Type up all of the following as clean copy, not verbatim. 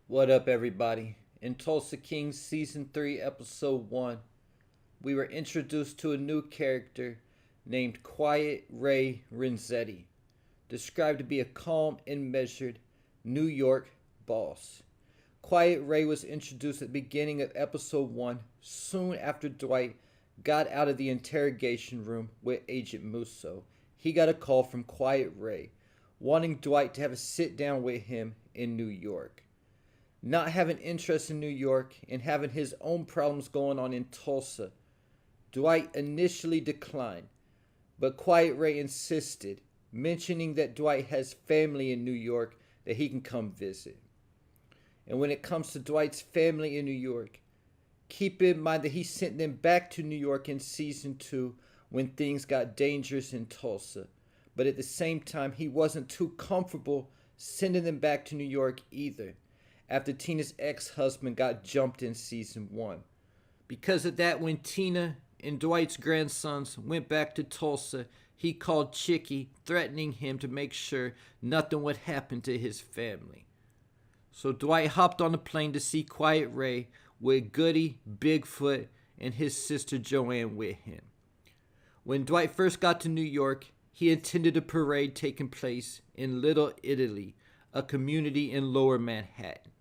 What up, everybody? In Tulsa King Season 3, Episode 1, we were introduced to a new character named Quiet Ray Renzetti, described to be a calm and measured New York boss. Quiet Ray was introduced at the beginning of Episode 1, soon after Dwight got out of the interrogation room with Agent Musso. He got a call from Quiet Ray, wanting Dwight to have a sit down with him in New York. Not having interest in New York and having his own problems going on in Tulsa, Dwight initially declined, but Quiet Ray insisted, mentioning that Dwight has family in New York that he can come visit. And when it comes to Dwight's family in New York, keep in mind that he sent them back to New York in Season 2 when things got dangerous in Tulsa. But at the same time, he wasn't too comfortable sending them back to New York either, after Tina's ex-husband got jumped in Season 1. Because of that, when Tina and Dwight's grandsons went back to Tulsa, he called Chicky, threatening him to make sure nothing would happen to his family. So Dwight hopped on a plane to see Quiet Ray with Goody, Bigfoot, and his sister Joanne with him. When Dwight first got to New York, he attended a parade taking place in Little Italy, a community in Lower Manhattan.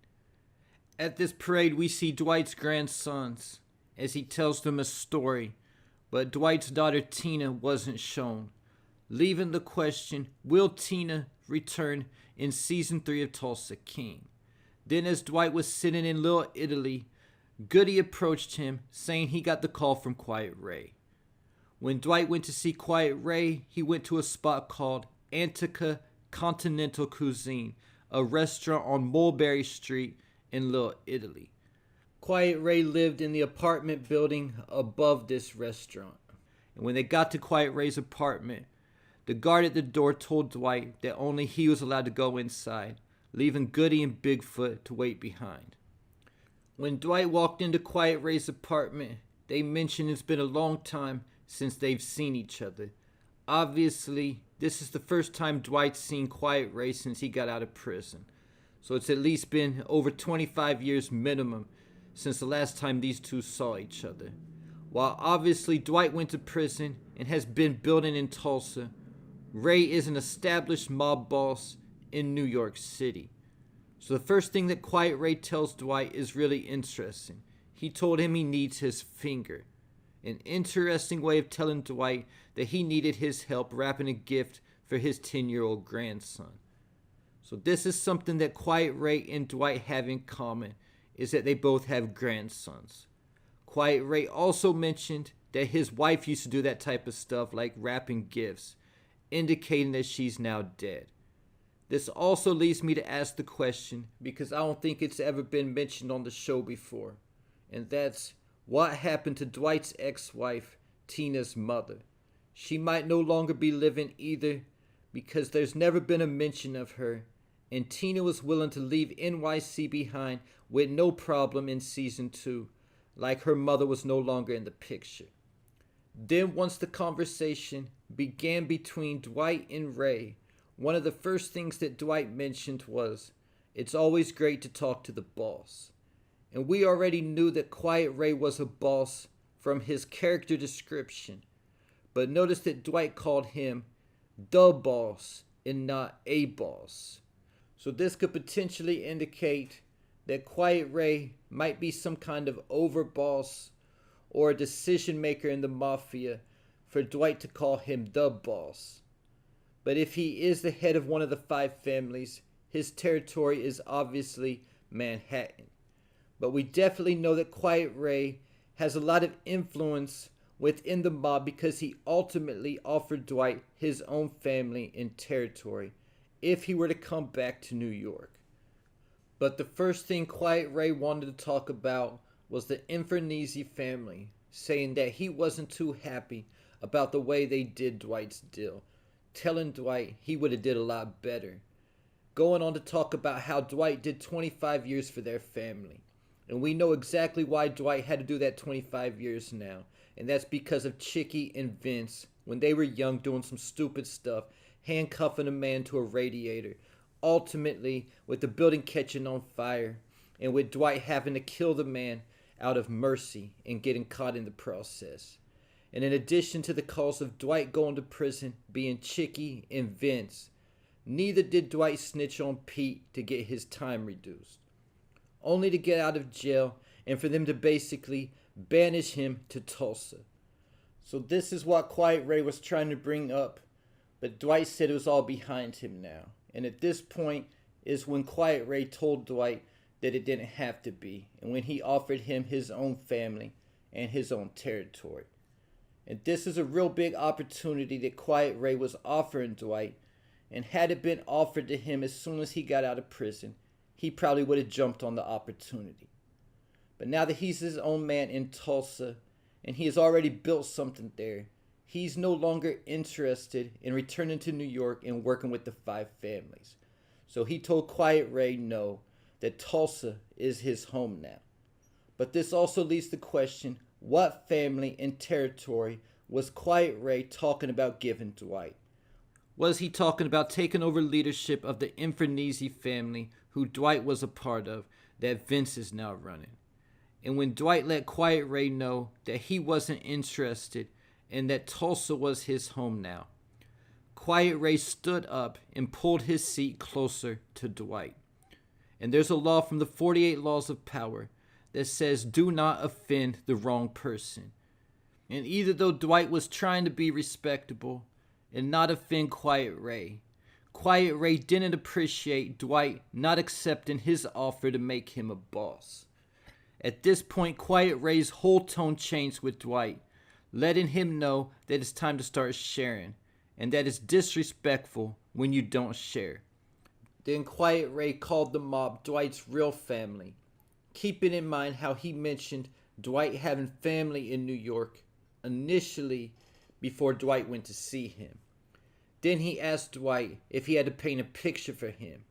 At this parade, we see Dwight's grandsons as he tells them a story, but Dwight's daughter Tina wasn't shown, leaving the question, will Tina return in Season 3 of Tulsa King? Then as Dwight was sitting in Little Italy, Goody approached him, saying he got the call from Quiet Ray. When Dwight went to see Quiet Ray, he went to a spot called Antica Continental Cuisine, a restaurant on Mulberry Street in Little Italy. Quiet Ray lived in the apartment building above this restaurant. And when they got to Quiet Ray's apartment, the guard at the door told Dwight that only he was allowed to go inside, leaving Goody and Bigfoot to wait behind. When Dwight walked into Quiet Ray's apartment, they mentioned it's been a long time since they've seen each other. Obviously, this is the first time Dwight's seen Quiet Ray since he got out of prison. So it's at least been over 25 years minimum since the last time these two saw each other. While obviously Dwight went to prison and has been building in Tulsa, Ray is an established mob boss in New York City. So the first thing that Quiet Ray tells Dwight is really interesting. He told him he needs his finger. An interesting way of telling Dwight that he needed his help wrapping a gift for his 10-year-old grandson. So this is something that Quiet Ray and Dwight have in common, is that they both have grandsons. Quiet Ray also mentioned that his wife used to do that type of stuff like wrapping gifts, indicating that she's now dead. This also leads me to ask the question, because I don't think it's ever been mentioned on the show before, and that's, what happened to Dwight's ex-wife, Tina's mother? She might no longer be living either, because there's never been a mention of her, and Tina was willing to leave NYC behind with no problem in Season 2, like her mother was no longer in the picture. Then once the conversation began between Dwight and Ray, one of the first things that Dwight mentioned was, it's always great to talk to the boss. And we already knew that Quiet Ray was a boss from his character description. But notice that Dwight called him the boss and not a boss. So this could potentially indicate that Quiet Ray might be some kind of overboss or a decision maker in the Mafia for Dwight to call him the boss. But if he is the head of one of the 5 families, his territory is obviously Manhattan. But we definitely know that Quiet Ray has a lot of influence within the mob because he ultimately offered Dwight his own family and territory if he were to come back to New York. But the first thing Quiet Ray wanted to talk about was the Infernese family, saying that he wasn't too happy about the way they did Dwight's deal, telling Dwight he would have did a lot better. Going on to talk about how Dwight did 25 years for their family. And we know exactly why Dwight had to do that 25 years now. And that's because of Chicky and Vince when they were young doing some stupid stuff, handcuffing a man to a radiator, ultimately with the building catching on fire and with Dwight having to kill the man out of mercy and getting caught in the process. And in addition to the cause of Dwight going to prison being Chicky and Vince, neither did Dwight snitch on Pete to get his time reduced, only to get out of jail and for them to basically banish him to Tulsa. So this is what Quiet Ray was trying to bring up, but Dwight said it was all behind him now. And at this point is when Quiet Ray told Dwight that it didn't have to be, and when he offered him his own family and his own territory. And this is a real big opportunity that Quiet Ray was offering Dwight, and had it been offered to him as soon as he got out of prison, he probably would have jumped on the opportunity. But now that he's his own man in Tulsa, and he has already built something there, he's no longer interested in returning to New York and working with the 5 families. So he told Quiet Ray no, that Tulsa is his home now. But this also leads to question, what family and territory was Quiet Ray talking about giving Dwight? Was he talking about taking over leadership of the Infernese family, who Dwight was a part of, that Vince is now running? And when Dwight let Quiet Ray know that he wasn't interested and that Tulsa was his home now, Quiet Ray stood up and pulled his seat closer to Dwight. And there's a law from the 48 Laws of Power that says do not offend the wrong person. And either though Dwight was trying to be respectable and not offend Quiet Ray didn't appreciate Dwight not accepting his offer to make him a boss. At this point, Quiet Ray's whole tone changed with Dwight, letting him know that it's time to start sharing, and that it's disrespectful when you don't share. Then Quiet Ray called the mob Dwight's real family, keeping in mind how he mentioned Dwight having family in New York initially before Dwight went to see him. Then he asked Dwight if he had to paint a picture for him.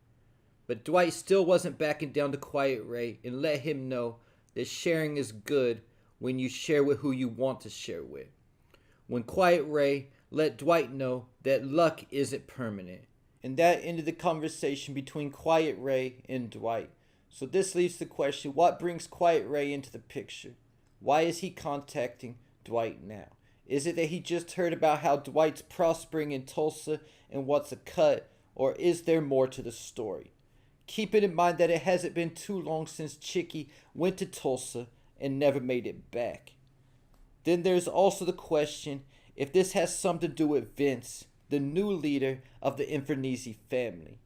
But Dwight still wasn't backing down to Quiet Ray and let him know that sharing is good when you share with who you want to share with. When Quiet Ray let Dwight know that luck isn't permanent. And that ended the conversation between Quiet Ray and Dwight. So this leaves the question, what brings Quiet Ray into the picture? Why is he contacting Dwight now? Is it that he just heard about how Dwight's prospering in Tulsa and wants a cut, or is there more to the story? Keeping in mind that it hasn't been too long since Chicky went to Tulsa and never made it back. Then there's also the question if this has something to do with Vince, the new leader of the Infernese family.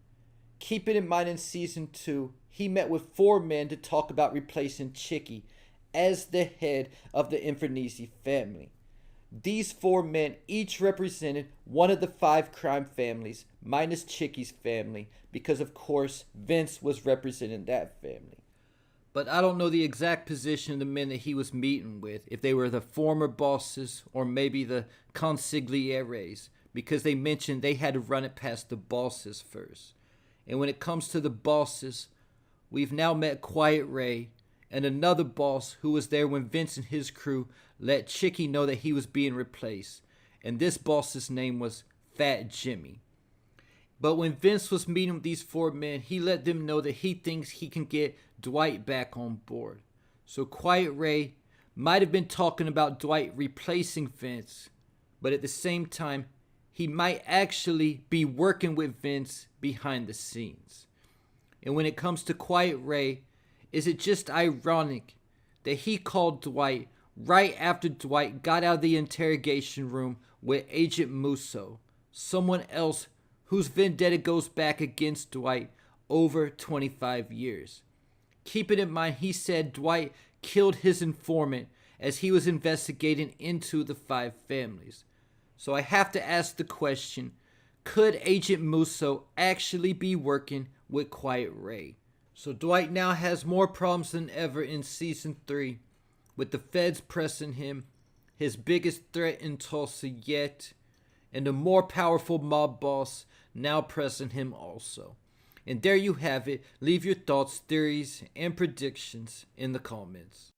Keeping in mind in season 2, he met with 4 men to talk about replacing Chicky as the head of the Infernese family. These 4 men each represented one of the 5 crime families, minus Chicky's family, because of course Vince was representing that family. But I don't know the exact position of the men that he was meeting with, if they were the former bosses or maybe the consiglieres, because they mentioned they had to run it past the bosses first. And when it comes to the bosses, we've now met Quiet Ray and another boss who was there when Vince and his crew let Chicky know that he was being replaced. And this boss's name was Fat Jimmy. But when Vince was meeting with these 4 men, he let them know that he thinks he can get Dwight back on board. So Quiet Ray might have been talking about Dwight replacing Vince, but at the same time, he might actually be working with Vince behind the scenes. And when it comes to Quiet Ray, is it just ironic that he called Dwight right after Dwight got out of the interrogation room with Agent Musso, someone else whose vendetta goes back against Dwight over 25 years. Keeping in mind, he said Dwight killed his informant as he was investigating into the 5 families. So I have to ask the question, could Agent Musso actually be working with Quiet Ray? So Dwight now has more problems than ever in season 3, with the feds pressing him, his biggest threat in Tulsa yet, and a more powerful mob boss now pressing him also. And there you have it. Leave your thoughts, theories, and predictions in the comments.